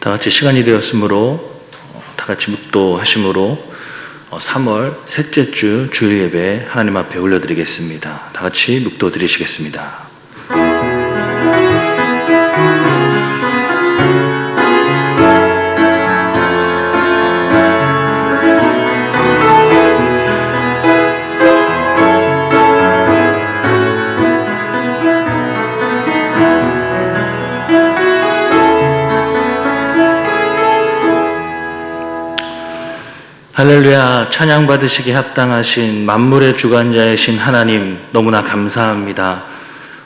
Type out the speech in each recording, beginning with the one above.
다 같이 시간이 되었으므로 다 같이 묵도하심으로 3월 셋째 주 주일 예배 하나님 앞에 올려드리겠습니다. 다 같이 묵도 드리시겠습니다. 할렐루야, 찬양 받으시기 합당하신 만물의 주관자이신 하나님 너무나 감사합니다.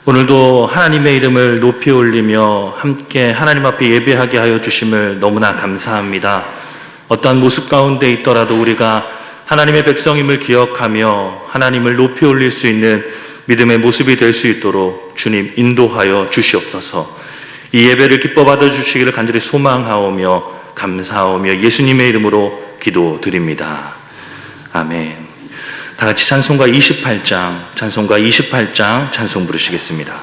오늘도 하나님의 이름을 높이 올리며 함께 하나님 앞에 예배하게 하여 주심을 너무나 감사합니다. 어떠한 모습 가운데 있더라도 우리가 하나님의 백성임을 기억하며 하나님을 높이 올릴 수 있는 믿음의 모습이 될 수 있도록 주님 인도하여 주시옵소서. 이 예배를 기뻐 받아주시기를 간절히 소망하오며 감사하오며 예수님의 이름으로 기도드립니다. 아멘. 다 같이 찬송가 28장 찬송 부르시겠습니다.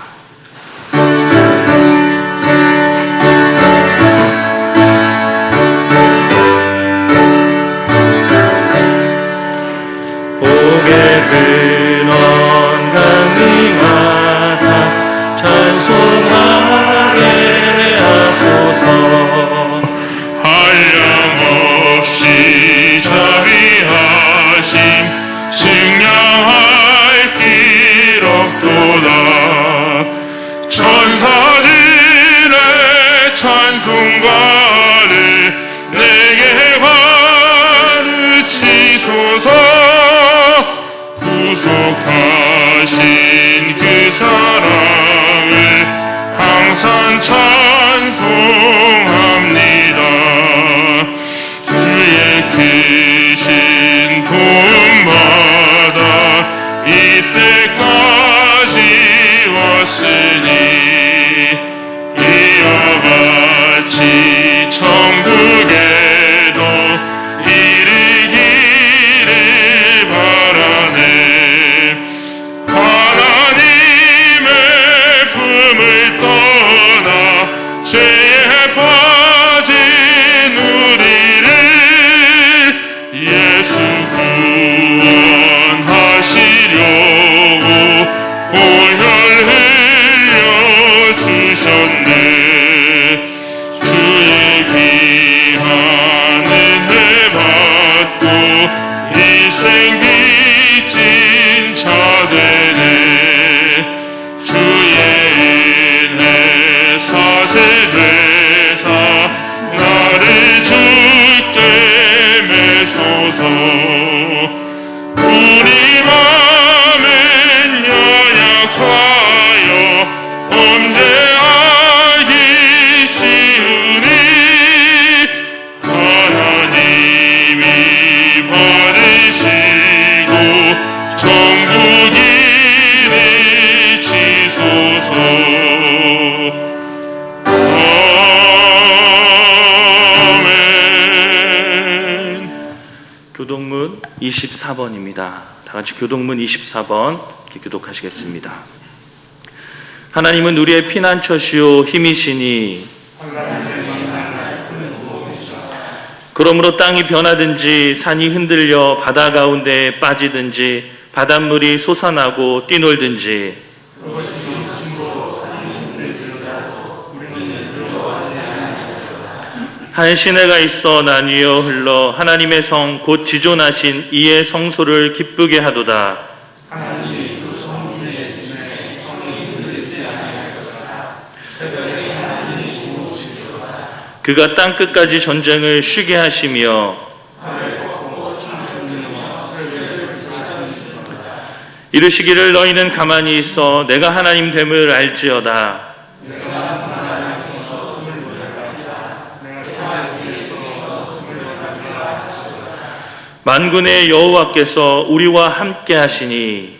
복의 근원 강림하사 찬송하게 하소서. 한량없이 자비하심 증량할 길 없도다. 천사들의 찬송가를 내게 가르치소서. 구속하신 그 사랑을 항상 찬송합니다. 주의 크신 도움받아 이때까지 왔으니 이와 같이 천국에도 이르기를 바라네. 하나님의 품을 떠나 죄에 빠진 우리를 예수 구원하시려고 보혈 흘려주셨네. 주의 귀한 은혜 받고 일생 빚진 자 되네. 주의 은혜 사세되사 나를 주께 매소서. 우리 맘은 연약하여 범죄하기 쉬우니 하나님이 받으시고 천국 이르치소서. 교동문 24번입니다. 다 같이 교동문 24번 교독하시겠습니다. 하나님은 우리의 피난처시오 힘이시니 그러므로 땅이 변하든지 산이 흔들려 바다 가운데에 빠지든지 바닷물이 솟아나고 뛰놀든지 한 시내가 있어 나뉘어 흘러 하나님의 성 곧 지존하신 이의 성소를 기쁘게 하도다. 하나님이 그 성 중에 지내 성이 흔들리지 아니할 것이라. 새벽에 하나님이 이루시리로다. 그가 땅 끝까지 전쟁을 쉬게 하시며 하늘 꺾고 창을 흔들며 설계를 불사르시리로다. 이르시기를 너희는 가만히 있어 내가 하나님 됨을 알지어다. 만군의 여호와께서 우리와 함께 하시니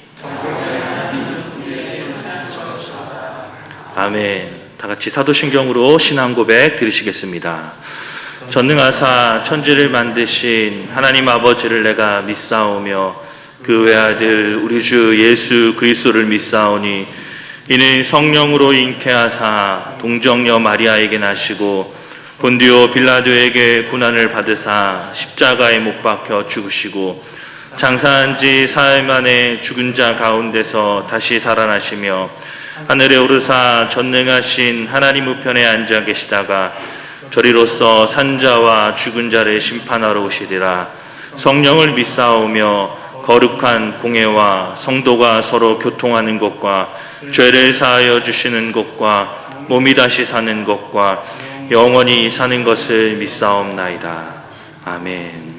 아멘. 다 같이 사도신경으로 신앙 고백 드리시겠습니다. 전능하사 천지를 만드신 하나님 아버지를 내가 믿사오며 그 외아들 우리 주 예수 그리스도를 믿사오니 이는 성령으로 잉태하사 동정녀 마리아에게 나시고 본디오 빌라도에게 고난을 받으사 십자가에 못 박혀 죽으시고 장사한 지 사흘 만에 죽은 자 가운데서 다시 살아나시며 하늘에 오르사 전능하신 하나님 우편에 앉아 계시다가 저리로서 산자와 죽은 자를 심판하러 오시리라. 성령을 믿사오며 거룩한 공회와 성도가 서로 교통하는 것과 죄를 사하여 주시는 것과 몸이 다시 사는 것과 영원히 사는 것을 믿사옵나이다. 아멘.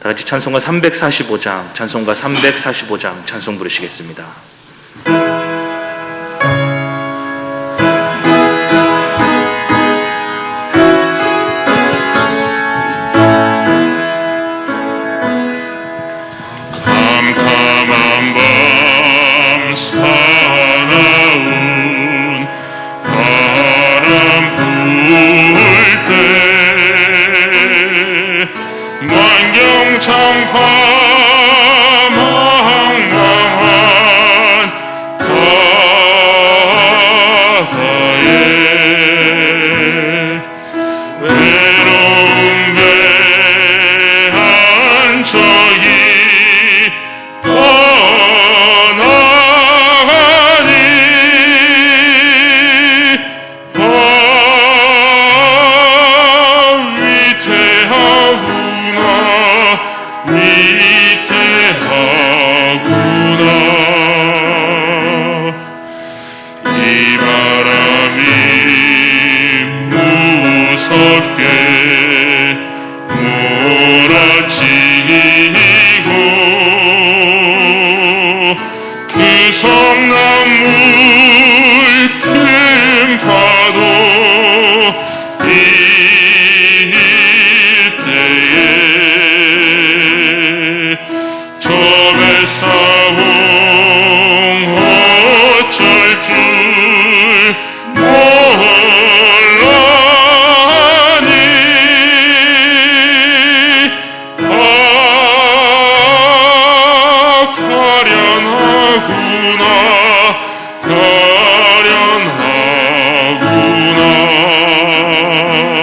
다 같이 찬송가 345장, 찬송가 345장 찬송 부르시겠습니다. 캄캄한 밤 사나운 바람 부을 때 만경창파 망망한 바다에 외로운 배 한 척이 떠나가니 위태하구나. 이 바람이 무섭게 몰아치고 그 성나물 큰 파도 이때에 저 뱃사공 어쩔 줄 몰라니 가련하구나 가련하구나.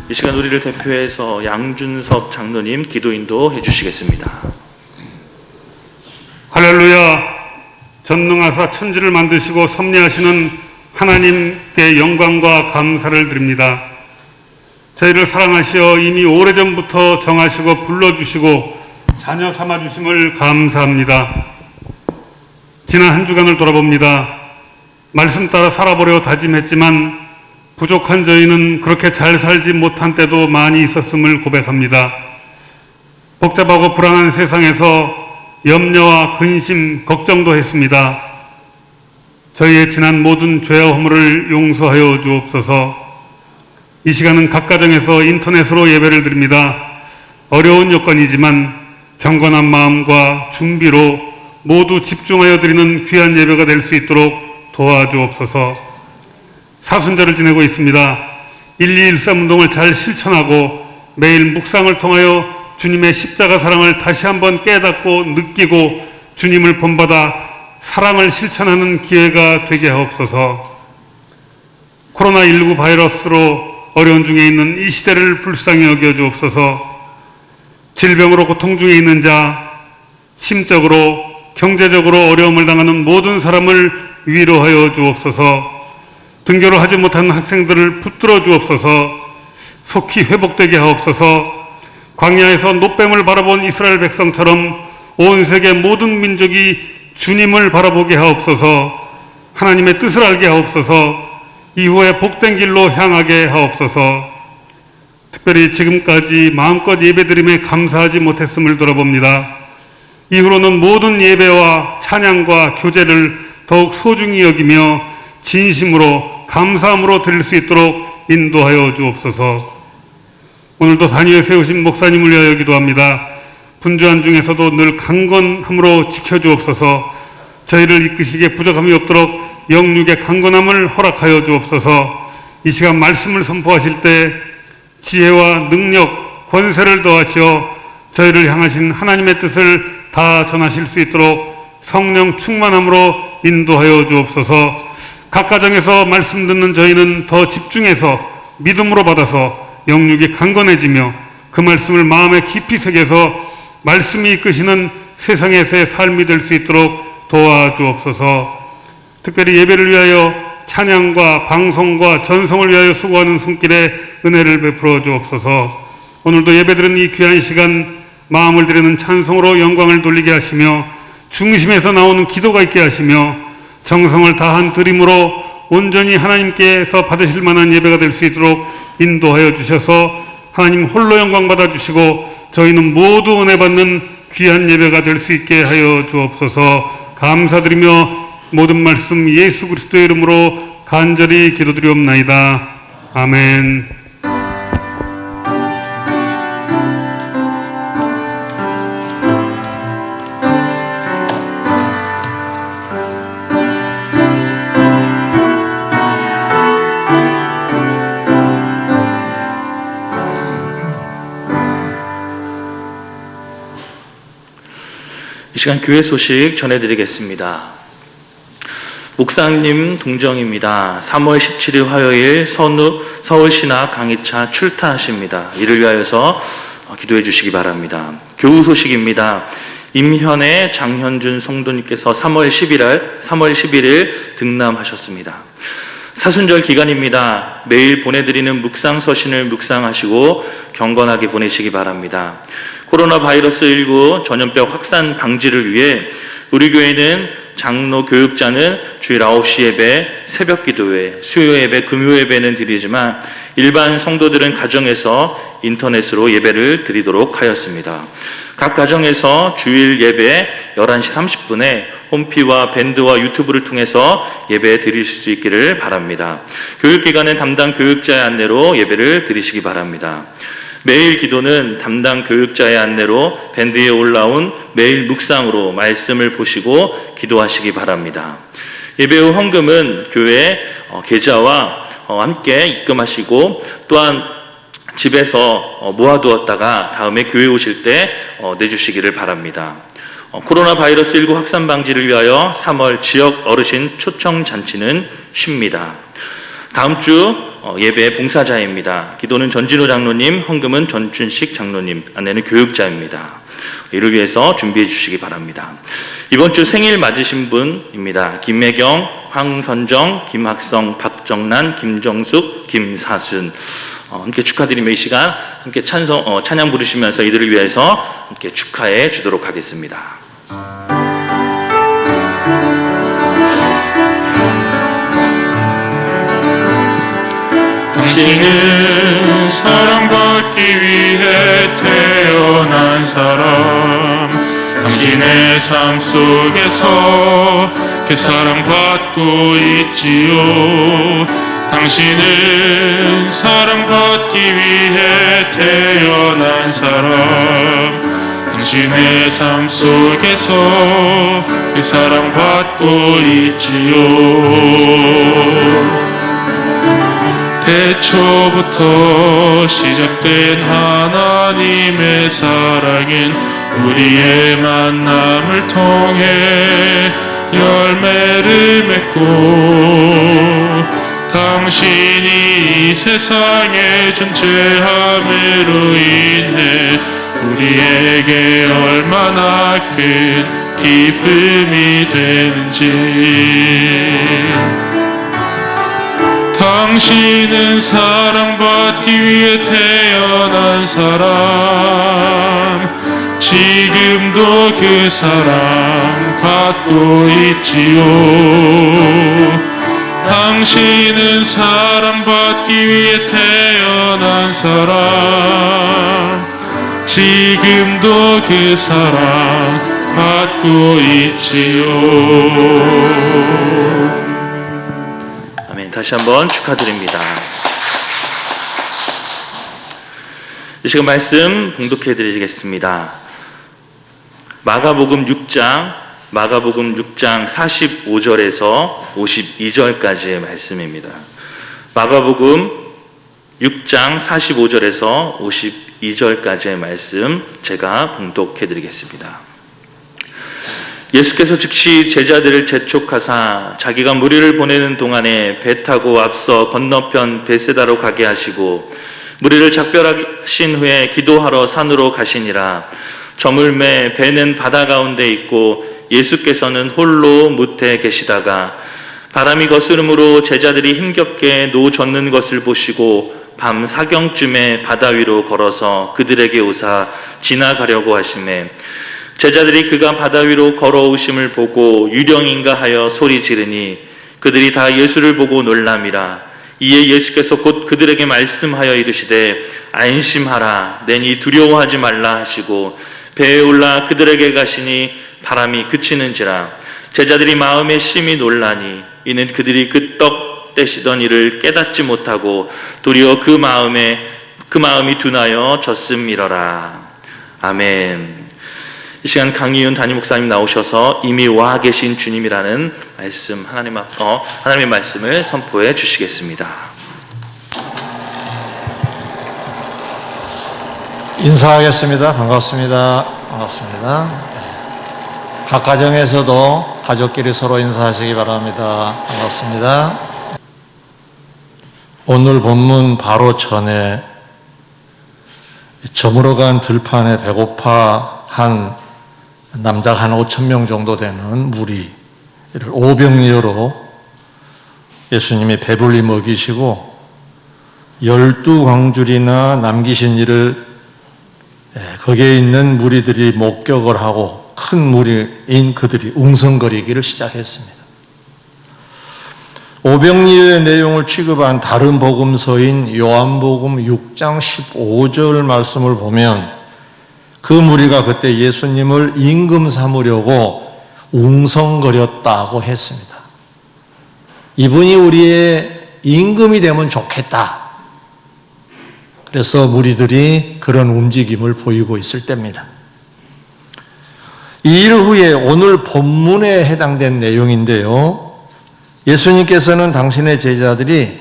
이 시간 우리를 대표해서 양준섭 장로님 기도 인도해 주시겠습니다. 할렐루야. 전능하사 천지를 만드시고 섭리하시는 하나님께 영광과 감사를 드립니다. 저희를 사랑하시어 이미 오래전부터 정하시고 불러주시고 자녀 삼아주심을 감사합니다. 지난 한 주간을 돌아봅니다. 말씀 따라 살아보려 다짐했지만 부족한 저희는 그렇게 잘 살지 못한 때도 많이 있었음을 고백합니다. 복잡하고 불안한 세상에서 염려와 근심, 걱정도 했습니다. 저희의 지난 모든 죄와 허물을 용서하여 주옵소서. 이 시간은 각 가정에서 인터넷으로 예배를 드립니다. 어려운 여건이지만 경건한 마음과 준비로 모두 집중하여 드리는 귀한 예배가 될 수 있도록 도와주옵소서. 사순절을 지내고 있습니다. 1213 운동을 잘 실천하고 매일 묵상을 통하여 주님의 십자가 사랑을 다시 한번 깨닫고 느끼고 주님을 본받아 사랑을 실천하는 기회가 되게 하옵소서. 코로나19 바이러스로 어려운 중에 있는 이 시대를 불쌍히 여겨 주옵소서. 질병으로 고통 중에 있는 자, 심적으로 경제적으로 어려움을 당하는 모든 사람을 위로하여 주옵소서. 등교를 하지 못하는 학생들을 붙들어 주옵소서. 속히 회복되게 하옵소서. 광야에서 노뱀을 바라본 이스라엘 백성처럼 온 세계 모든 민족이 주님을 바라보게 하옵소서. 하나님의 뜻을 알게 하옵소서. 이후에 복된 길로 향하게 하옵소서. 특별히 지금까지 마음껏 예배드림에 감사하지 못했음을 돌아봅니다. 이후로는 모든 예배와 찬양과 교제를 더욱 소중히 여기며 진심으로 감사함으로 드릴 수 있도록 인도하여 주옵소서. 오늘도 단위에 세우신 목사님을 위하여 기도합니다. 분주한 중에서도 늘 강건함으로 지켜주옵소서. 저희를 이끄시기에 부족함이 없도록 영육의 강건함을 허락하여 주옵소서. 이 시간 말씀을 선포하실 때 지혜와 능력, 권세를 더하시어 저희를 향하신 하나님의 뜻을 다 전하실 수 있도록 성령 충만함으로 인도하여 주옵소서. 각 가정에서 말씀 듣는 저희는 더 집중해서 믿음으로 받아서 영육이 강건해지며 그 말씀을 마음에 깊이 새겨서 말씀이 이끄시는 세상에서의 삶이 될 수 있도록 도와주옵소서. 특별히 예배를 위하여 찬양과 방송과 전송을 위하여 수고하는 손길에 은혜를 베풀어 주옵소서. 오늘도 예배드리는 이 귀한 시간 마음을 드리는 찬송으로 영광을 돌리게 하시며 중심에서 나오는 기도가 있게 하시며 정성을 다한 드림으로 온전히 하나님께서 받으실 만한 예배가 될 수 있도록 인도하여 주셔서 하나님 홀로 영광 받아주시고 저희는 모두 은혜 받는 귀한 예배가 될 수 있게 하여 주옵소서. 감사드리며 모든 말씀 예수 그리스도의 이름으로 간절히 기도드리옵나이다. 아멘. 이 시간 교회 소식 전해드리겠습니다. 목사님 동정입니다. 3월 17일 화요일 서울신학 강의차 출타하십니다. 이를 위하여서 기도해 주시기 바랍니다. 교우 소식입니다. 임현의 장현준 성도님께서 3월 11일 등남하셨습니다. 사순절 기간입니다. 매일 보내드리는 묵상 서신을 묵상하시고 경건하게 보내시기 바랍니다. 코로나 바이러스 19 전염병 확산 방지를 위해 우리 교회는 장로 교육자는 주일 9시 예배, 새벽 기도회, 수요 예배, 금요 예배는 드리지만 일반 성도들은 가정에서 인터넷으로 예배를 드리도록 하였습니다. 각 가정에서 주일 예배 11시 30분에 홈피와 밴드와 유튜브를 통해서 예배 드리실 수 있기를 바랍니다. 교육기관은 담당 교육자의 안내로 예배를 드리시기 바랍니다. 매일 기도는 담당 교육자의 안내로 밴드에 올라온 매일 묵상으로 말씀을 보시고 기도하시기 바랍니다. 예배 후 헌금은 교회 계좌와 함께 입금하시고 또한 집에서 모아두었다가 다음에 교회 오실 때 내주시기를 바랍니다. 코로나 바이러스 19 확산 방지를 위하여 3월 지역 어르신 초청 잔치는 쉽니다. 다음 주 예배 봉사자입니다. 기도는 전진호 장로님, 헌금은 전춘식 장로님, 안내는 교육자입니다. 이를 위해서 준비해 주시기 바랍니다. 이번 주 생일 맞으신 분입니다. 김혜경, 황선정, 김학성, 박정란, 김정숙, 김사순. 함께 축하드리며 이 시간 함께 찬양 부르시면서 이들을 위해서 함께 축하해 주도록 하겠습니다. 당신은 사랑받기 위해 태어난 사람, 당신의 삶 속에서 그 사랑받고 있지요. 당신은 사랑받기 위해 태어난 사람, 당신의 삶 속에서 그 사랑받고 있지요. 태초부터 시작된 하나님의 사랑은 우리의 만남을 통해 열매를 맺고, 당신이 이 세상에 존재함으로 인해 우리에게 얼마나 큰 기쁨이 되는지. 당신은 사랑받기 위해 태어난 사람, 지금도 그 사랑 받고 있지요. 당신은 사랑받기 위해 태어난 사람, 지금도 그 사랑 받고 있지요. 다시 한번 축하드립니다. 이 시간 말씀 봉독해 드리겠습니다. 마가복음 6장 45절에서 52절까지의 말씀입니다. 마가복음 6장 45절에서 52절까지의 말씀 제가 봉독해 드리겠습니다. 예수께서 즉시 제자들을 재촉하사 자기가 무리를 보내는 동안에 배 타고 앞서 건너편 베세다로 가게 하시고, 무리를 작별하신 후에 기도하러 산으로 가시니라. 저물매 배는 바다 가운데 있고 예수께서는 홀로 무태 계시다가 바람이 거스름으로 제자들이 힘겹게 노 젓는 것을 보시고 밤 사경쯤에 바다 위로 걸어서 그들에게 오사 지나가려고 하시매, 제자들이 그가 바다 위로 걸어오심을 보고 유령인가 하여 소리 지르니 그들이 다 예수를 보고 놀람이라. 이에 예수께서 곧 그들에게 말씀하여 이르시되 안심하라, 내니 두려워하지 말라 하시고 배에 올라 그들에게 가시니 바람이 그치는지라. 제자들이 마음에 심히 놀라니 이는 그들이 그 떡 떼시던 일을 깨닫지 못하고 도리어 그 마음이 둔하여 졌음이러라. 아멘. 이 시간 강희윤 담임 목사님 나오셔서 이미 와 계신 주님이라는 말씀, 하나님의 말씀을 선포해 주시겠습니다. 인사하겠습니다. 반갑습니다. 각 가정에서도 가족끼리 서로 인사하시기 바랍니다. 반갑습니다. 오늘 본문 바로 전에 저물어간 들판에 배고파 한 남자가 한 5,000명 정도 되는 무리를 오병이어로 예수님이 배불리 먹이시고 12광줄이나 남기신 이를 거기에 있는 무리들이 목격을 하고 큰 무리인 그들이 웅성거리기를 시작했습니다. 오병이어의 내용을 취급한 다른 복음서인 요한복음 6장 15절 말씀을 보면 그 무리가 그때 예수님을 임금 삼으려고 웅성거렸다고 했습니다. 이분이 우리의 임금이 되면 좋겠다. 그래서 무리들이 그런 움직임을 보이고 있을 때입니다. 이 일 후에 오늘 본문에 해당된 내용인데요. 예수님께서는 당신의 제자들이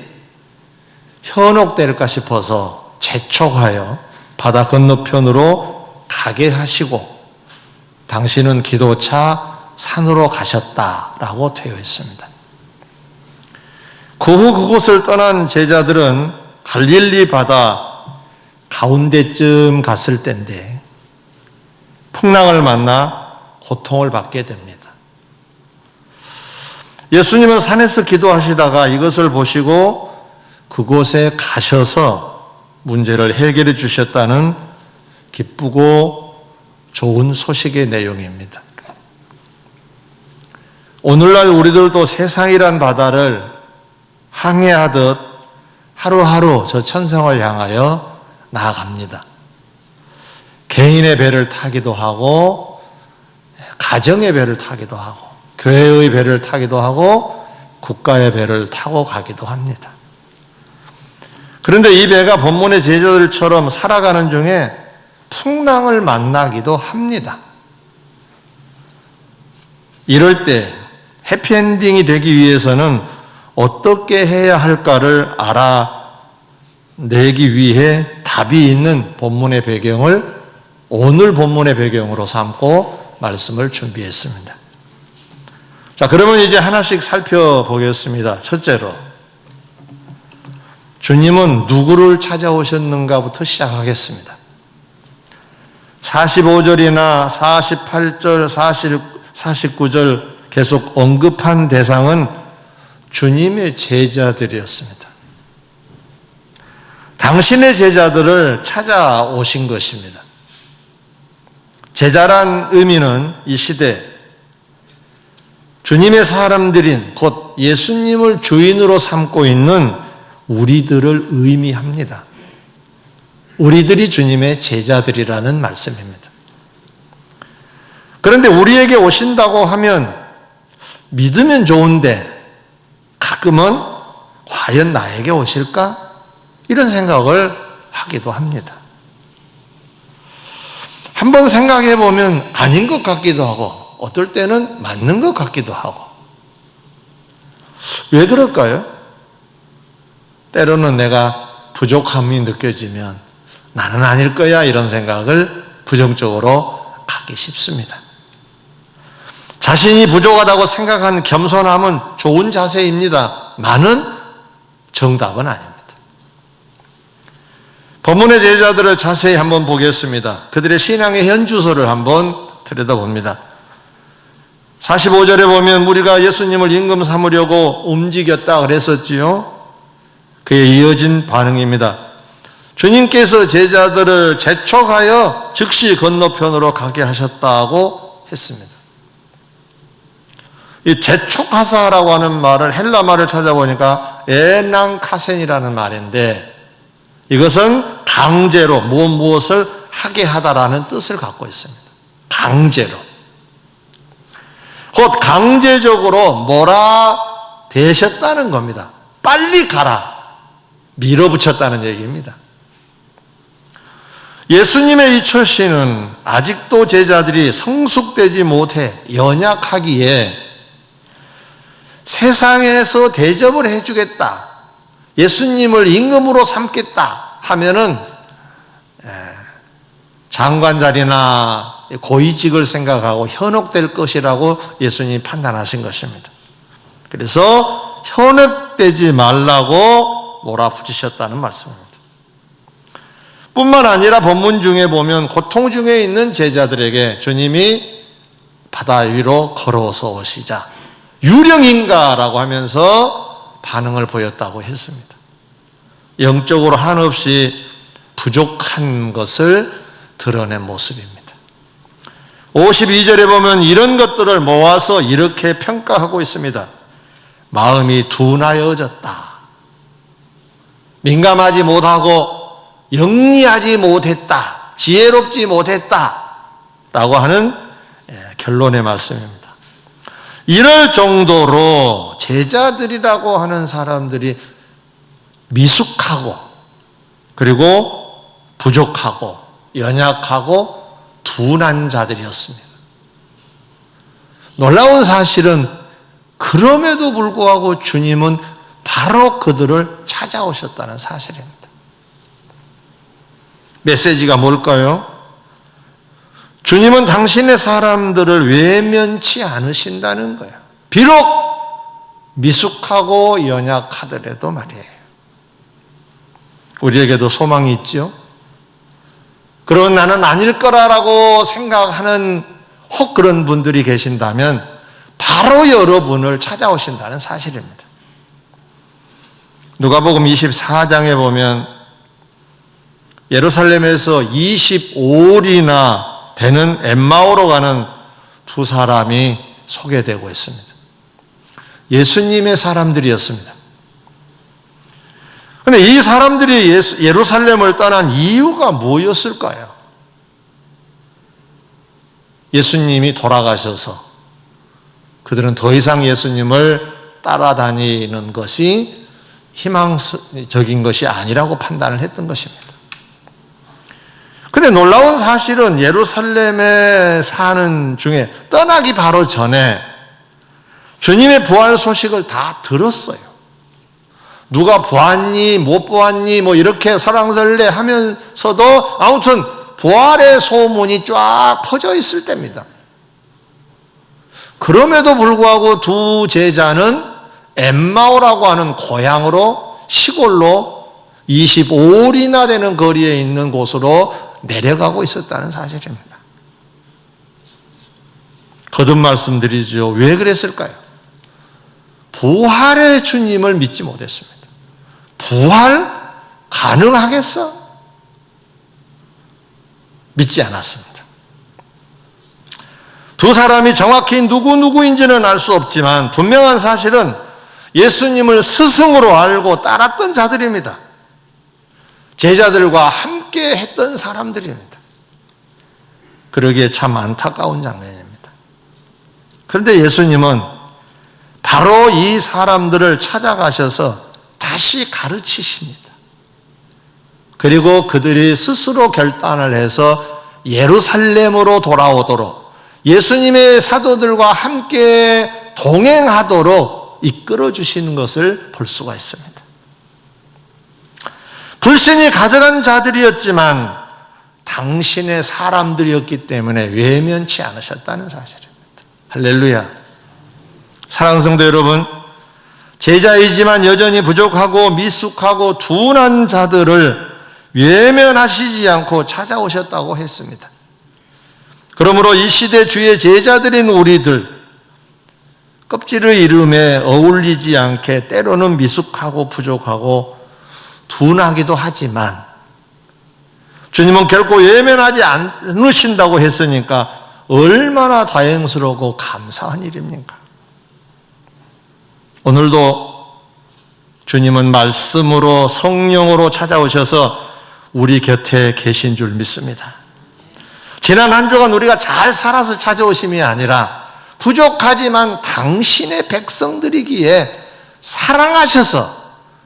현혹될까 싶어서 재촉하여 바다 건너편으로 가게 하시고 당신은 기도차 산으로 가셨다라고 되어 있습니다. 그 후 그곳을 떠난 제자들은 갈릴리 바다 가운데쯤 갔을 때인데 풍랑을 만나 고통을 받게 됩니다. 예수님은 산에서 기도하시다가 이것을 보시고 그곳에 가셔서 문제를 해결해 주셨다는 기쁘고 좋은 소식의 내용입니다. 오늘날 우리들도 세상이란 바다를 항해하듯 하루하루 저 천성을 향하여 나아갑니다. 개인의 배를 타기도 하고 가정의 배를 타기도 하고 교회의 배를 타기도 하고 국가의 배를 타고 가기도 합니다. 그런데 이 배가 본문의 제자들처럼 살아가는 중에 풍랑을 만나기도 합니다. 이럴 때 해피엔딩이 되기 위해서는 어떻게 해야 할까를 알아내기 위해 답이 있는 본문의 배경을 오늘 본문의 배경으로 삼고 말씀을 준비했습니다. 자, 그러면 이제 하나씩 살펴보겠습니다. 첫째로, 주님은 누구를 찾아오셨는가부터 시작하겠습니다. 45절이나 48절, 49절 계속 언급한 대상은 주님의 제자들이었습니다. 당신의 제자들을 찾아오신 것입니다. 제자란 의미는 이 시대 주님의 사람들인 곧 예수님을 주인으로 삼고 있는 우리들을 의미합니다. 우리들이 주님의 제자들이라는 말씀입니다. 그런데 우리에게 오신다고 하면 믿으면 좋은데 가끔은 과연 나에게 오실까? 이런 생각을 하기도 합니다. 한번 생각해 보면 아닌 것 같기도 하고 어떨 때는 맞는 것 같기도 하고 왜 그럴까요? 때로는 내가 부족함이 느껴지면 나는 아닐 거야 이런 생각을 부정적으로 갖기 쉽습니다. 자신이 부족하다고 생각하는 겸손함은 좋은 자세입니다. 많은 정답은 아닙니다. 본문의 제자들을 자세히 한번 보겠습니다. 그들의 신앙의 현주소를 한번 들여다봅니다. 45절에 보면 우리가 예수님을 임금 삼으려고 움직였다 그랬었지요. 그에 이어진 반응입니다. 주님께서 제자들을 재촉하여 즉시 건너편으로 가게 하셨다고 했습니다. 이 재촉하사라고 하는 말을 헬라 말을 찾아보니까 에낭카센이라는 말인데 이것은 강제로 무엇을 하게 하다라는 뜻을 갖고 있습니다. 강제로. 곧 강제적으로 몰아대셨다는 겁니다. 빨리 가라. 밀어붙였다는 얘기입니다. 예수님의 이 처신은 아직도 제자들이 성숙되지 못해 연약하기에 세상에서 대접을 해주겠다. 예수님을 임금으로 삼겠다 하면은 장관 자리나 고위직을 생각하고 현혹될 것이라고 예수님이 판단하신 것입니다. 그래서 현혹되지 말라고 몰아붙이셨다는 말씀입니다. 뿐만 아니라 본문 중에 보면 고통 중에 있는 제자들에게 주님이 바다 위로 걸어서 오시자 유령인가라고 하면서 반응을 보였다고 했습니다. 영적으로 한없이 부족한 것을 드러낸 모습입니다. 52절에 보면 이런 것들을 모아서 이렇게 평가하고 있습니다. 마음이 둔하여졌다. 민감하지 못하고 영리하지 못했다. 지혜롭지 못했다. 라고 하는 결론의 말씀입니다. 이럴 정도로 제자들이라고 하는 사람들이 미숙하고 그리고 부족하고 연약하고 둔한 자들이었습니다. 놀라운 사실은 그럼에도 불구하고 주님은 바로 그들을 찾아오셨다는 사실입니다. 메시지가 뭘까요? 주님은 당신의 사람들을 외면치 않으신다는 거예요. 비록 미숙하고 연약하더라도 말이에요. 우리에게도 소망이 있죠. 그런 나는 아닐 거라고 생각하는 혹 그런 분들이 계신다면 바로 여러분을 찾아오신다는 사실입니다. 누가복음 24장에 보면 예루살렘에서 25일이나 되는 엠마오로 가는 두 사람이 소개되고 있습니다. 예수님의 사람들이었습니다. 그런데 이 사람들이 예루살렘을 떠난 이유가 뭐였을까요? 예수님이 돌아가셔서 그들은 더 이상 예수님을 따라다니는 것이 희망적인 것이 아니라고 판단을 했던 것입니다. 그런데 놀라운 사실은 예루살렘에 사는 중에 떠나기 바로 전에 주님의 부활 소식을 다 들었어요. 누가 보았니 못 보았니 뭐 이렇게 설왕설래 하면서도 아무튼 부활의 소문이 쫙 퍼져 있을 때입니다. 그럼에도 불구하고 두 제자는 엠마오라고 하는 고향으로 시골로 25일이나 되는 거리에 있는 곳으로 내려가고 있었다는 사실입니다. 거듭 말씀드리죠. 왜 그랬을까요? 부활의 주님을 믿지 못했습니다. 부활 가능하겠어? 믿지 않았습니다. 두 사람이 정확히 누구인지는 알 수 없지만 분명한 사실은 예수님을 스승으로 알고 따랐던 자들입니다. 제자들과 함께 했던 사람들입니다. 그러기에 참 안타까운 장면입니다. 그런데 예수님은 바로 이 사람들을 찾아가셔서 다시 가르치십니다. 그리고 그들이 스스로 결단을 해서 예루살렘으로 돌아오도록 예수님의 사도들과 함께 동행하도록 이끌어 주시는 것을 볼 수가 있습니다. 불신이 가득한 자들이었지만 당신의 사람들이었기 때문에 외면치 않으셨다는 사실입니다. 할렐루야. 사랑하는 성도 여러분, 제자이지만 여전히 부족하고 미숙하고 둔한 자들을 외면하시지 않고 찾아오셨다고 했습니다. 그러므로 이 시대 주의 제자들인 우리들, 껍질의 이름에 어울리지 않게 때로는 미숙하고 부족하고 둔하기도 하지만 주님은 결코 외면하지 않으신다고 했으니까 얼마나 다행스럽고 감사한 일입니까? 오늘도 주님은 말씀으로 성령으로 찾아오셔서 우리 곁에 계신 줄 믿습니다. 지난 한 주간 우리가 잘 살아서 찾아오심이 아니라 부족하지만 당신의 백성들이기에 사랑하셔서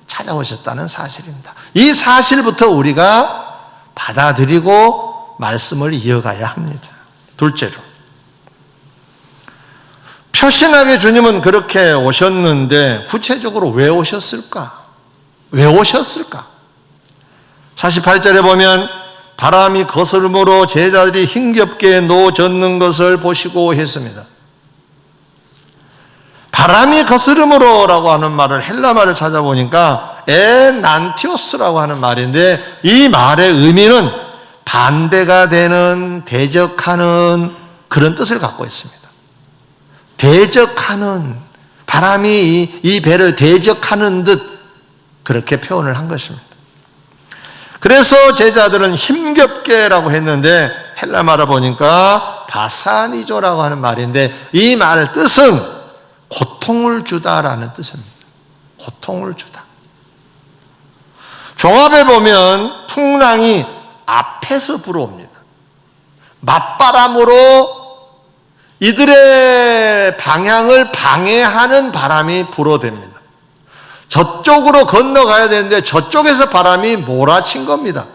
찾아오셨다는 사실입니다. 이 사실부터 우리가 받아들이고 말씀을 이어가야 합니다. 둘째로, 표신하게 주님은 그렇게 오셨는데 구체적으로 왜 오셨을까? 왜 오셨을까? 48절에 보면 바람이 거스름으로 제자들이 힘겹게 놓아졌는 것을 보시고 했습니다. 바람이 거스름으로라고 하는 말을 헬라 말을 찾아보니까 에난티오스라고 하는 말인데 이 말의 의미는 반대가 되는, 대적하는 그런 뜻을 갖고 있습니다. 대적하는, 바람이 이 배를 대적하는 듯 그렇게 표현을 한 것입니다. 그래서 제자들은 힘겹게라고 했는데 헬라 말을 보니까 바사니조라고 하는 말인데 이 말 뜻은 고통을 주다라는 뜻입니다. 고통을 주다. 종합에 보면 풍랑이 앞에서 불어옵니다. 맞바람으로 이들의 방향을 방해하는 바람이 불어댑니다. 저쪽으로 건너가야 되는데 저쪽에서 바람이 몰아친 겁니다.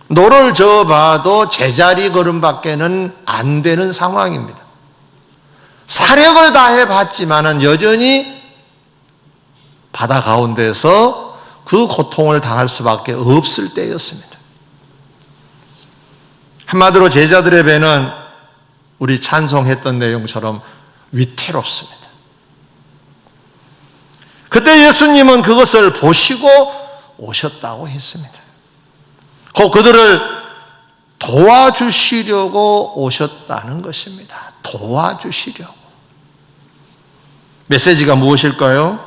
노를 저어봐도 제자리 걸음밖에는 안 되는 상황입니다. 사력을 다해 봤지만은 여전히 바다 가운데서 그 고통을 당할 수밖에 없을 때였습니다. 한마디로 제자들의 배는 우리 찬송했던 내용처럼 위태롭습니다. 그때 예수님은 그것을 보시고 오셨다고 했습니다. 곧 그들을 도와주시려고 오셨다는 것입니다. 도와주시려고. 메시지가 무엇일까요?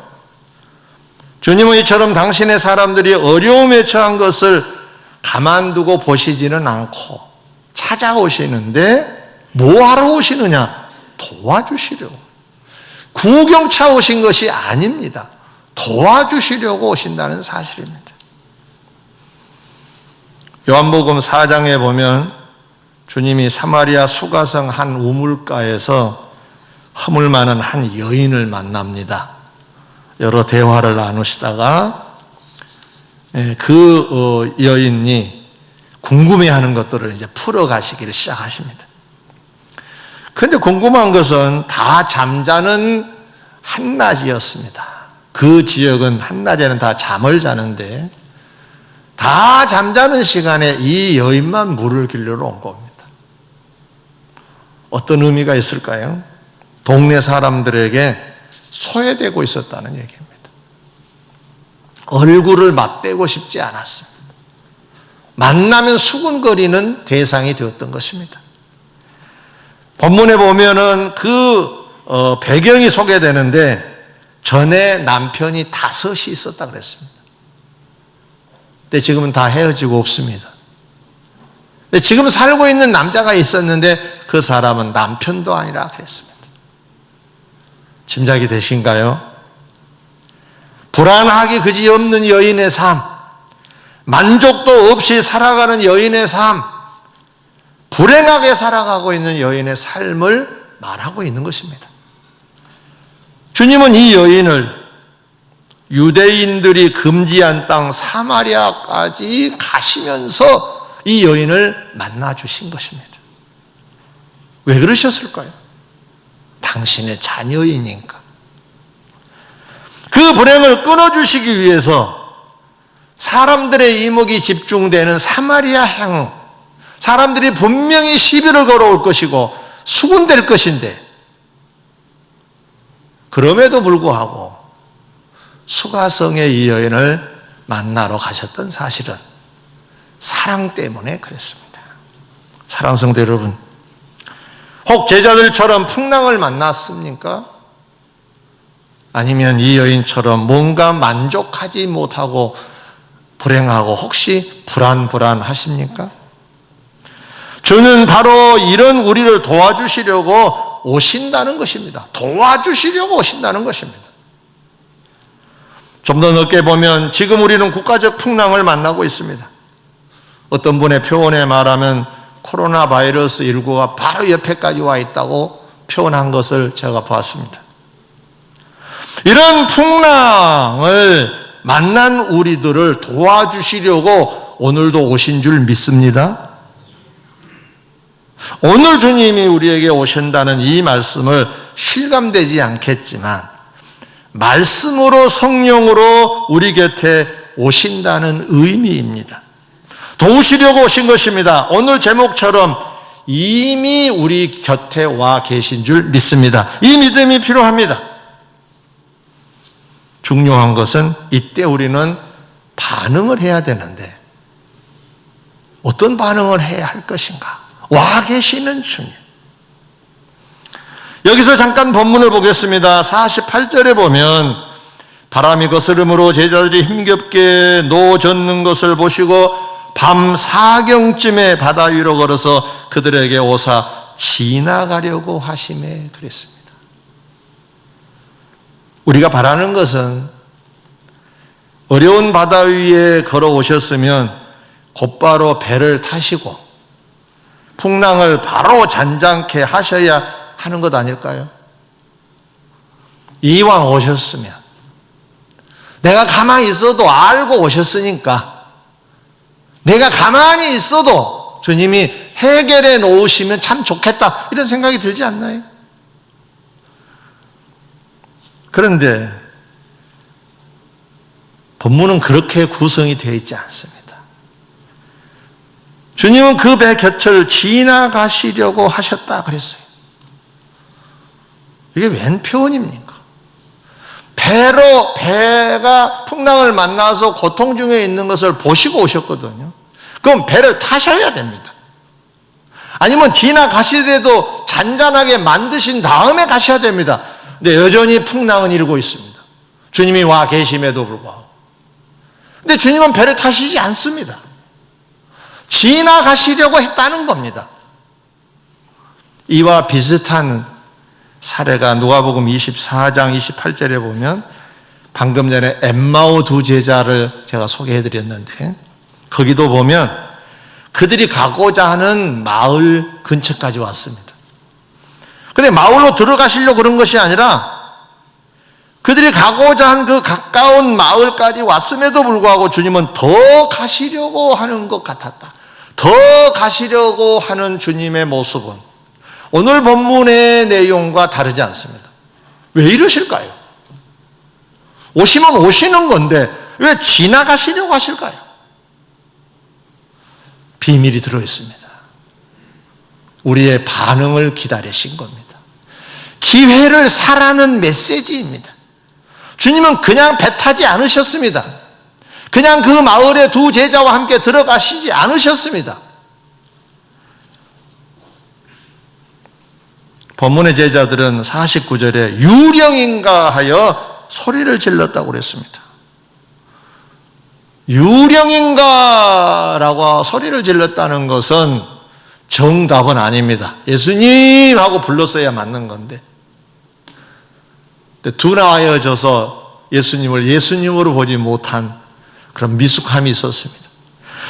주님은 이처럼 당신의 사람들이 어려움에 처한 것을 가만두고 보시지는 않고 찾아오시는데 뭐하러 오시느냐? 도와주시려고. 구경차 오신 것이 아닙니다. 도와주시려고 오신다는 사실입니다. 요한복음 4장에 보면 주님이 사마리아 수가성 한 우물가에서 허물 많은 한 여인을 만납니다. 여러 대화를 나누시다가 그 여인이 궁금해하는 것들을 이제 풀어가시기를 시작하십니다. 그런데 궁금한 것은 다 잠자는 한낮이었습니다. 그 지역은 한낮에는 다 잠을 자는데 다 잠자는 시간에 이 여인만 물을 길러러 온 겁니다. 어떤 의미가 있을까요? 동네 사람들에게 소외되고 있었다는 얘기입니다. 얼굴을 맞대고 싶지 않았습니다. 만나면 수군거리는 대상이 되었던 것입니다. 본문에 보면은 그 배경이 소개되는데 전에 남편이 5이 있었다 그랬습니다. 근데 지금은 다 헤어지고 없습니다. 근데 지금 살고 있는 남자가 있었는데 그 사람은 남편도 아니라 그랬습니다. 짐작이 되신가요? 불안하기 그지없는 여인의 삶, 만족도 없이 살아가는 여인의 삶, 불행하게 살아가고 있는 여인의 삶을 말하고 있는 것입니다. 주님은 이 여인을 유대인들이 금지한 땅 사마리아까지 가시면서 이 여인을 만나 주신 것입니다. 왜 그러셨을까요? 당신의 자녀이니까. 그 불행을 끊어주시기 위해서 사람들의 이목이 집중되는 사마리아 향, 사람들이 분명히 시비를 걸어올 것이고 수군될 것인데 그럼에도 불구하고 수가성의 이 여인을 만나러 가셨던 사실은 사랑 때문에 그랬습니다. 사랑하는 성도 여러분, 혹 제자들처럼 풍랑을 만났습니까? 아니면 이 여인처럼 뭔가 만족하지 못하고 불행하고 혹시 불안하십니까? 주는 바로 이런 우리를 도와주시려고 오신다는 것입니다. 도와주시려고 오신다는 것입니다. 좀 더 넓게 보면 지금 우리는 국가적 풍랑을 만나고 있습니다. 어떤 분의 표현에 말하면 코로나 바이러스 19가 바로 옆에까지 와 있다고 표현한 것을 제가 보았습니다. 이런 풍랑을 만난 우리들을 도와주시려고 오늘도 오신 줄 믿습니다. 오늘 주님이 우리에게 오신다는 이 말씀을 실감되지 않겠지만 말씀으로 성령으로 우리 곁에 오신다는 의미입니다. 도우시려고 오신 것입니다. 오늘 제목처럼 이미 우리 곁에 와 계신 줄 믿습니다. 이 믿음이 필요합니다. 중요한 것은 이때 우리는 반응을 해야 되는데 어떤 반응을 해야 할 것인가? 와 계시는 주님. 여기서 잠깐 본문을 보겠습니다. 48절에 보면 바람이 거스름으로 제자들이 힘겹게 노젓는 것을 보시고 밤 4경쯤에 바다 위로 걸어서 그들에게 오사 지나가려고 하심에 그랬습니다. 우리가 바라는 것은 어려운 바다 위에 걸어오셨으면 곧바로 배를 타시고 풍랑을 바로 잔잔케 하셔야 하는 것 아닐까요? 이왕 오셨으면 내가 가만히 있어도 알고 오셨으니까 내가 가만히 있어도 주님이 해결해 놓으시면 참 좋겠다 이런 생각이 들지 않나요? 그런데 본문은 그렇게 구성이 되어 있지 않습니다. 주님은 그 배 곁을 지나가시려고 하셨다 그랬어요. 이게 웬 표현입니까? 배가 풍랑을 만나서 고통 중에 있는 것을 보시고 오셨거든요. 그럼 배를 타셔야 됩니다. 아니면 지나가시더라도 잔잔하게 만드신 다음에 가셔야 됩니다. 근데 여전히 풍랑은 일고 있습니다. 주님이 와 계심에도 불구하고. 근데 주님은 배를 타시지 않습니다. 지나가시려고 했다는 겁니다. 이와 비슷한 사례가 누가복음 24장 28절에 보면 방금 전에 엠마오 두 제자를 제가 소개해드렸는데 거기도 보면 그들이 가고자 하는 마을 근처까지 왔습니다. 근데 마을로 들어가시려고 그런 것이 아니라 그들이 가고자 한 그 가까운 마을까지 왔음에도 불구하고 주님은 더 가시려고 하는 것 같았다. 더 가시려고 하는 주님의 모습은 오늘 본문의 내용과 다르지 않습니다. 왜 이러실까요? 오시면 오시는 건데 왜 지나가시려고 하실까요? 비밀이 들어있습니다. 우리의 반응을 기다리신 겁니다. 기회를 사라는 메시지입니다. 주님은 그냥 배 타지 않으셨습니다. 그냥 그 마을에 두 제자와 함께 들어가시지 않으셨습니다. 본문의 제자들은 49절에 유령인가 하여 소리를 질렀다고 그랬습니다. 유령인가라고 소리를 질렀다는 것은 정답은 아닙니다. 예수님 하고 불렀어야 맞는 건데 둔하여져서 예수님을 예수님으로 보지 못한 그런 미숙함이 있었습니다.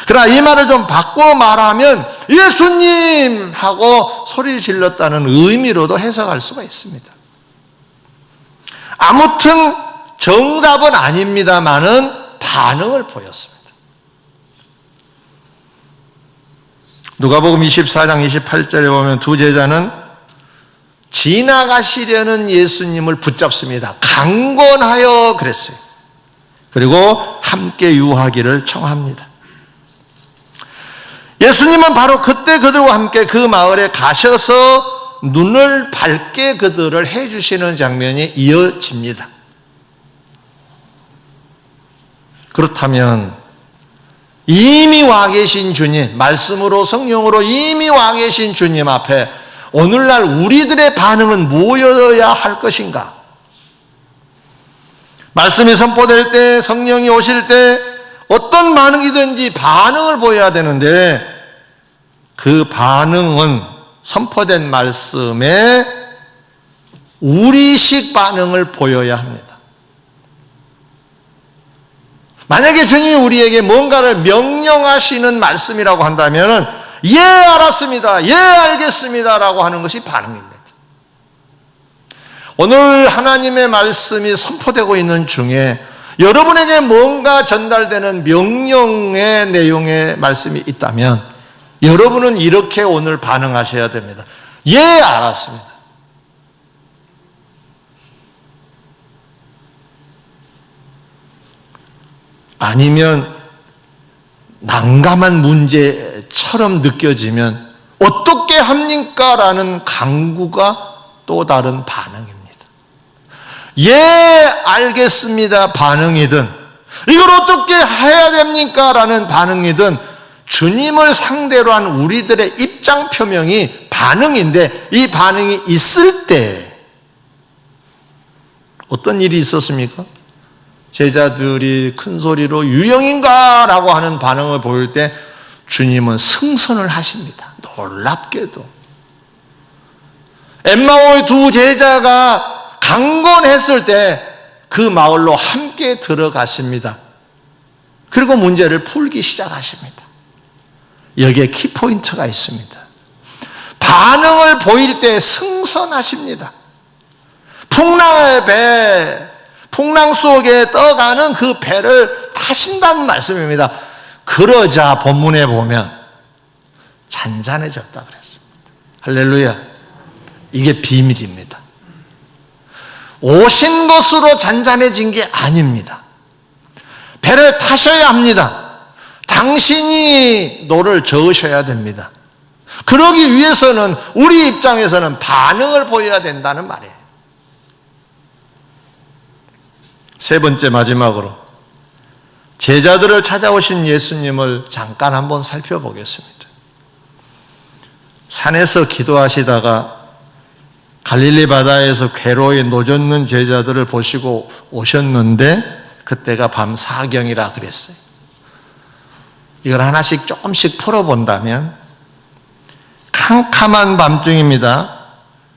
그러나 이 말을 좀 바꿔 말하면 예수님 하고 소리를 질렀다는 의미로도 해석할 수가 있습니다. 아무튼 정답은 아닙니다만은 반응을 보였습니다. 누가복음 24장 28절에 보면 두 제자는 지나가시려는 예수님을 붙잡습니다. 강권하여 그랬어요. 그리고 함께 유하기를 청합니다. 예수님은 바로 그때 그들과 함께 그 마을에 가셔서 눈을 밝게 그들을 해주시는 장면이 이어집니다. 그렇다면 이미 와 계신 주님, 말씀으로 성령으로 이미 와 계신 주님 앞에 오늘날 우리들의 반응은 무엇이어야 할 것인가? 말씀이 선포될 때, 성령이 오실 때 어떤 반응이든지 반응을 보여야 되는데 그 반응은 선포된 말씀에 우리식 반응을 보여야 합니다. 만약에 주님이 우리에게 뭔가를 명령하시는 말씀이라고 한다면 예 알았습니다, 예 알겠습니다 라고 하는 것이 반응입니다. 오늘 하나님의 말씀이 선포되고 있는 중에 여러분에게 뭔가 전달되는 명령의 내용의 말씀이 있다면 여러분은 이렇게 오늘 반응하셔야 됩니다. 예, 알았습니다. 아니면 난감한 문제처럼 느껴지면 어떻게 합니까? 라는 강구가 또 다른 반응입니다. 예, 알겠습니다 반응이든 이걸 어떻게 해야 됩니까? 라는 반응이든 주님을 상대로 한 우리들의 입장 표명이 반응인데 이 반응이 있을 때 어떤 일이 있었습니까? 제자들이 큰 소리로 유령인가? 라고 하는 반응을 보일 때 주님은 승선을 하십니다. 놀랍게도 엠마오의 두 제자가 강권했을 때 그 마을로 함께 들어가십니다. 그리고 문제를 풀기 시작하십니다. 여기에 키포인트가 있습니다. 반응을 보일 때 승선하십니다. 풍랑의 배, 풍랑 속에 떠가는 그 배를 타신다는 말씀입니다. 그러자 본문에 보면 잔잔해졌다 그랬습니다. 할렐루야. 이게 비밀입니다. 오신 것으로 잔잔해진 게 아닙니다. 배를 타셔야 합니다. 당신이 노를 저으셔야 됩니다. 그러기 위해서는 우리 입장에서는 반응을 보여야 된다는 말이에요. 세 번째 마지막으로 제자들을 찾아오신 예수님을 잠깐 한번 살펴보겠습니다. 산에서 기도하시다가 갈릴리 바다에서 괴로이 노젓는 제자들을 보시고 오셨는데 그때가 밤 4경이라 그랬어요. 이걸 하나씩 조금씩 풀어본다면 캄캄한 밤중입니다.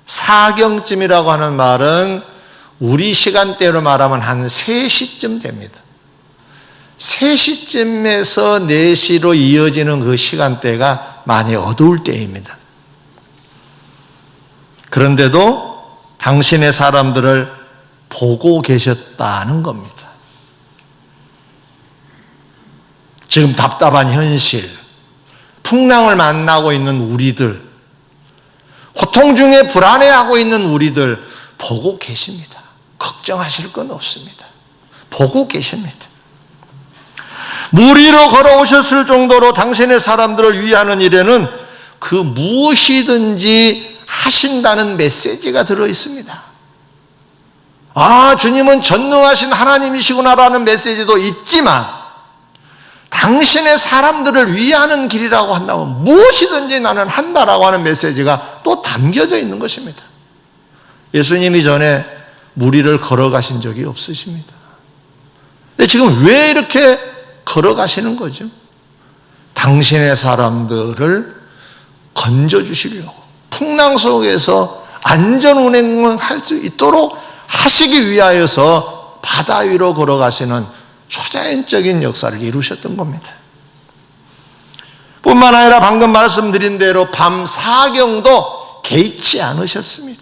4경쯤이라고 하는 말은 우리 시간대로 말하면 한 3시쯤 됩니다. 3시쯤에서 4시로 이어지는 그 시간대가 많이 어두울 때입니다. 그런데도 당신의 사람들을 보고 계셨다는 겁니다. 지금 답답한 현실, 풍랑을 만나고 있는 우리들, 고통 중에 불안해하고 있는 우리들 보고 계십니다. 걱정하실 건 없습니다. 보고 계십니다. 물 위로 걸어오셨을 정도로 당신의 사람들을 위하는 일에는 그 무엇이든지 하신다는 메시지가 들어있습니다. 아, 주님은 전능하신 하나님이시구나라는 메시지도 있지만 당신의 사람들을 위하는 길이라고 한다면 무엇이든지 나는 한다라고 하는 메시지가 또 담겨져 있는 것입니다. 예수님이 전에 물 위를 걸어가신 적이 없으십니다. 근데 지금 왜 이렇게 걸어가시는 거죠? 당신의 사람들을 건져주시려고, 풍랑 속에서 안전운행을 할 수 있도록 하시기 위하여서 바다 위로 걸어가시는 초자연적인 역사를 이루셨던 겁니다. 뿐만 아니라 방금 말씀드린 대로 밤 4경도 개의치 않으셨습니다.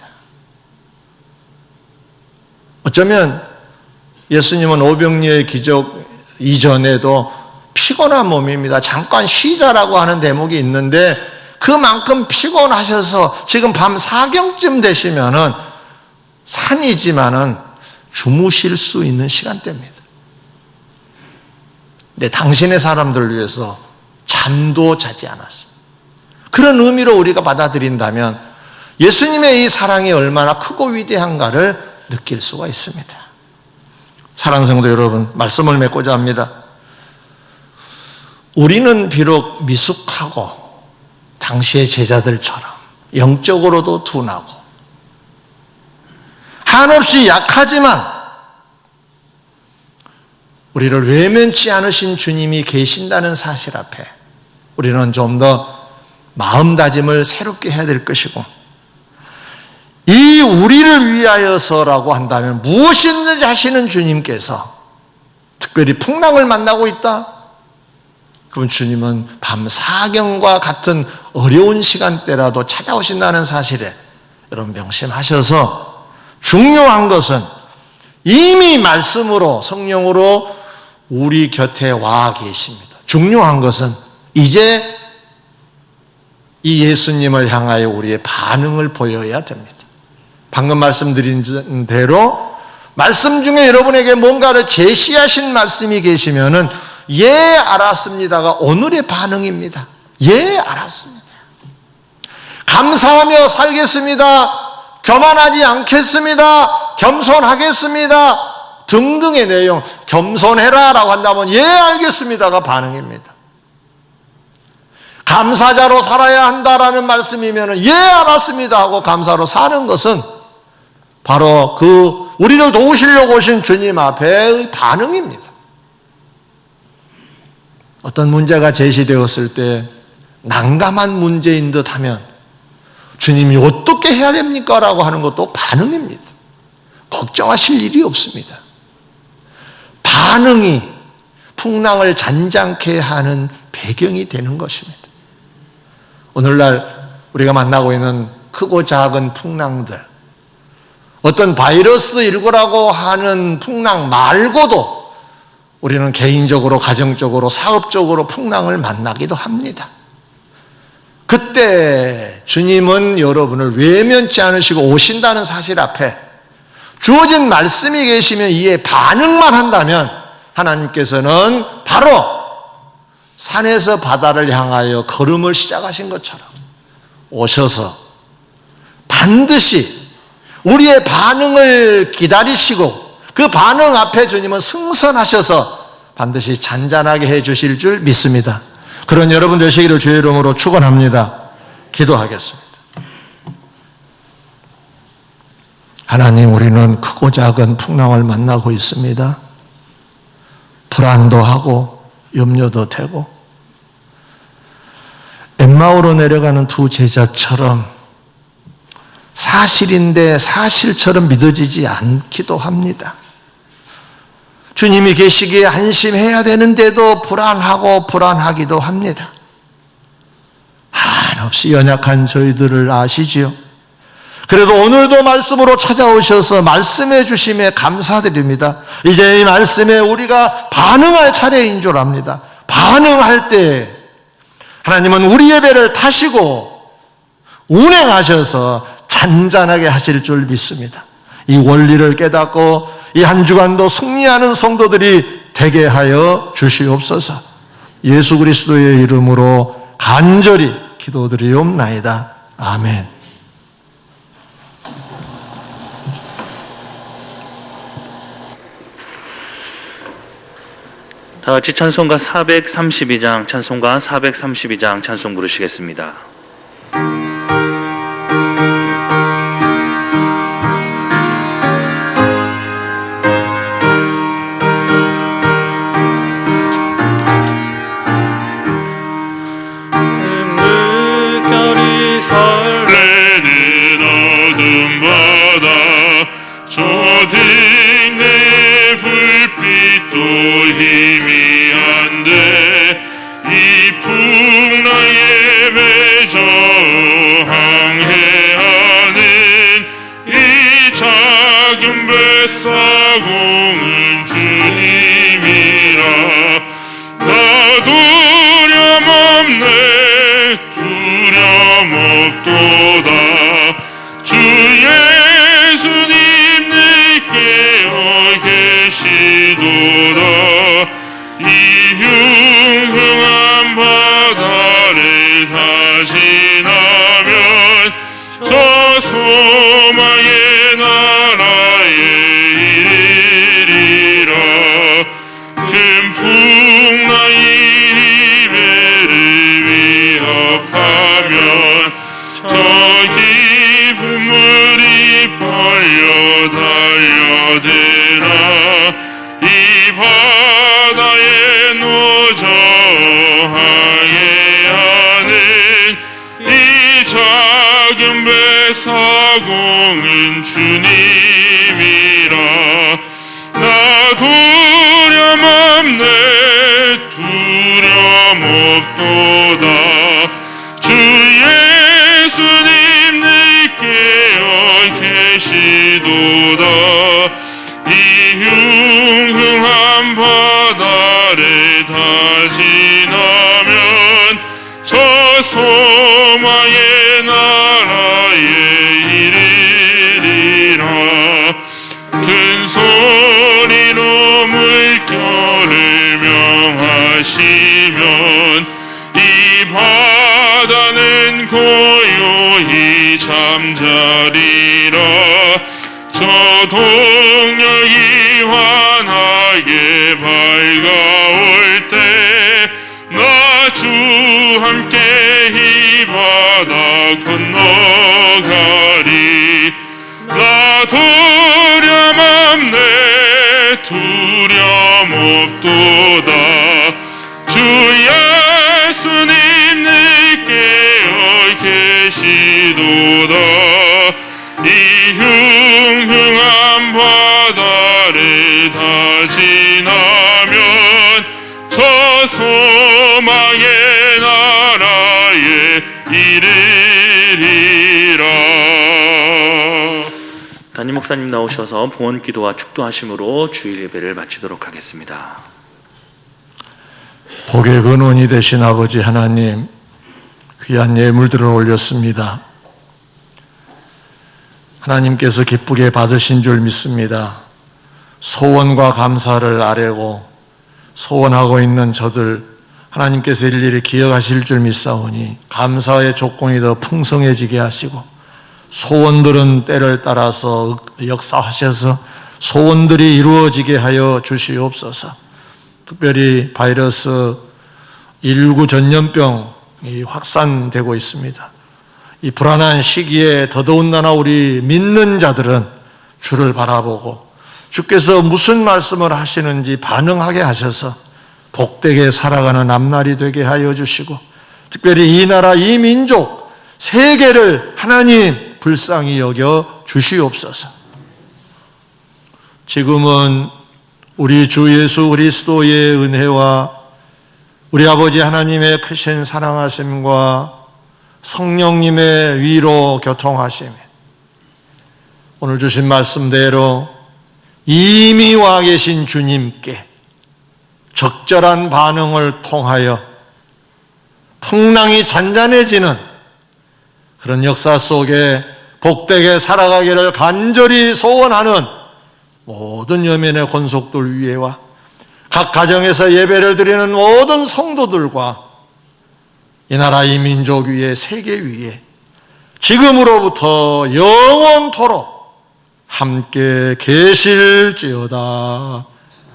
어쩌면 예수님은 오병이어의 기적 이전에도 피곤한 몸입니다. 잠깐 쉬자라고 하는 대목이 있는데 그만큼 피곤하셔서 지금 밤 4경쯤 되시면은 산이지만은 주무실 수 있는 시간대입니다. 근데 당신의 사람들을 위해서 잠도 자지 않았습니다. 그런 의미로 우리가 받아들인다면 예수님의 이 사랑이 얼마나 크고 위대한가를 느낄 수가 있습니다. 사랑하는 성도 여러분, 말씀을 맺고자 합니다. 우리는 비록 미숙하고 당시의 제자들처럼 영적으로도 둔하고 한없이 약하지만 우리를 외면치 않으신 주님이 계신다는 사실 앞에 우리는 좀 더 마음다짐을 새롭게 해야 될 것이고, 이 우리를 위하여서라고 한다면 무엇이든지 하시는 주님께서 특별히 풍랑을 만나고 있다? 그럼 주님은 밤 4경과 같은 어려운 시간대라도 찾아오신다는 사실에 여러분 명심하셔서, 중요한 것은 이미 말씀으로 성령으로 우리 곁에 와 계십니다. 중요한 것은 이제 이 예수님을 향하여 우리의 반응을 보여야 됩니다. 방금 말씀드린 대로 말씀 중에 여러분에게 뭔가를 제시하신 말씀이 계시면은 예, 알았습니다가 오늘의 반응입니다. 예, 알았습니다. 감사하며 살겠습니다. 교만하지 않겠습니다. 겸손하겠습니다. 등등의 내용, 겸손해라 라고 한다면 예, 알겠습니다가 반응입니다. 감사자로 살아야 한다라는 말씀이면 예, 알았습니다 하고 감사로 사는 것은 바로 그 우리를 도우시려고 오신 주님 앞에의 반응입니다. 어떤 문제가 제시되었을 때 난감한 문제인 듯 하면 주님이 어떻게 해야 됩니까? 라고 하는 것도 반응입니다. 걱정하실 일이 없습니다. 반응이 풍랑을 잔잔케 하는 배경이 되는 것입니다. 오늘날 우리가 만나고 있는 크고 작은 풍랑들, 어떤 바이러스19라고 하는 풍랑 말고도 우리는 개인적으로, 가정적으로, 사업적으로 풍랑을 만나기도 합니다. 그때 주님은 여러분을 외면치 않으시고 오신다는 사실 앞에 주어진 말씀이 계시면 이에 반응만 한다면 하나님께서는 바로 산에서 바다를 향하여 걸음을 시작하신 것처럼 오셔서 반드시 우리의 반응을 기다리시고 그 반응 앞에 주님은 승선하셔서 반드시 잔잔하게 해주실 줄 믿습니다. 그런 여러분 되시기를 주의 이름으로 축원합니다. 기도하겠습니다. 하나님, 우리는 크고 작은 풍랑을 만나고 있습니다. 불안도 하고 염려도 되고, 엠마오로 내려가는 두 제자처럼 사실인데 사실처럼 믿어지지 않기도 합니다. 주님이 계시기에 안심해야 되는데도 불안하고 불안하기도 합니다. 한없이 연약한 저희들을 아시지요. 그래도 오늘도 말씀으로 찾아오셔서 말씀해 주심에 감사드립니다. 이제 이 말씀에 우리가 반응할 차례인 줄 압니다. 반응할 때 하나님은 우리의 배를 타시고 운행하셔서 잔잔하게 하실 줄 믿습니다. 이 원리를 깨닫고 이 한 주간도 승리하는 성도들이 되게 하여 주시옵소서. 예수 그리스도의 이름으로 간절히 기도드리옵나이다. 아멘. 다 같이 찬송가 432장, 찬송가 432장 찬송 부르시겠습니다. 물결이 설레는 어둠 바다 조등 내 불빛도 힘이 안돼 이 풍랑에 매저 항해하는 이 작은 뱃사공은 주님이라 나 두려움없네 두려움없도다 주 예수님 늘 깨어 계시도다 이 흉흉한 바다를 다시 나면 저 소망의 나라에 이르리라 큰 풍랑이 배를 위협하면 저 깊은 물이 벌려 달려드나 이 바다에 노저 항해하는 이 작은 뱃사공은 주님이라 나 두려움없네 두려움없도다 주 예수님 늘 깨어 계시도다 이 흉흉한 바다를 다 지나면 저 소망의 나라에 이르리라 큰 소리로 물결을 명하시면 이 바다는 고요히 잠자리라 저 동력이 환하게 밝아올 때 나 주 함께 이 바다 건너가리 나 두려움없네 두려움없도다 주 예수님 늘 깨어 계시도다 이 흉흉한 바다를 다 지나면 저 소망의 나라에 이르리라. 담임 목사님 나오셔서 봉헌 기도와 축도하심으로 주일 예배를 마치도록 하겠습니다. 복의 근원이 되신 아버지 하나님, 귀한 예물들을 올렸습니다. 하나님께서 기쁘게 받으신 줄 믿습니다. 소원과 감사를 아뢰고 소원하고 있는 저들 하나님께서 일일이 기억하실 줄 믿사오니 감사의 조건이 더 풍성해지게 하시고 소원들은 때를 따라서 역사하셔서 소원들이 이루어지게 하여 주시옵소서. 특별히 바이러스 19 전염병이 확산되고 있습니다. 이 불안한 시기에 더더군다나 우리 믿는 자들은 주를 바라보고 주께서 무슨 말씀을 하시는지 반응하게 하셔서 복되게 살아가는 앞날이 되게 하여 주시고, 특별히 이 나라 이 민족 세계를 하나님 불쌍히 여겨 주시옵소서. 지금은 우리 주 예수 그리스도의 은혜와 우리 아버지 하나님의 크신 사랑하심과 성령님의 위로 교통하심에 오늘 주신 말씀대로 이미 와 계신 주님께 적절한 반응을 통하여 풍랑이 잔잔해지는 그런 역사 속에 복되게 살아가기를 간절히 소원하는 모든 여민의 권속들 위에와 각 가정에서 예배를 드리는 모든 성도들과 이 나라 이 민족 위에 세계 위에 지금으로부터 영원토록 함께 계실지어다.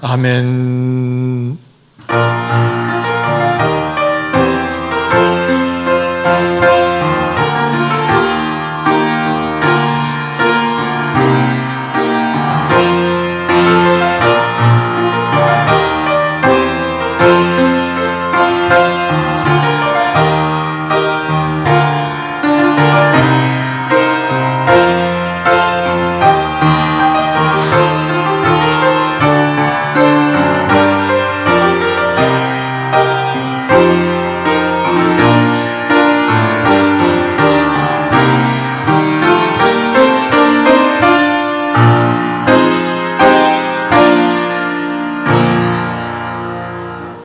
아멘.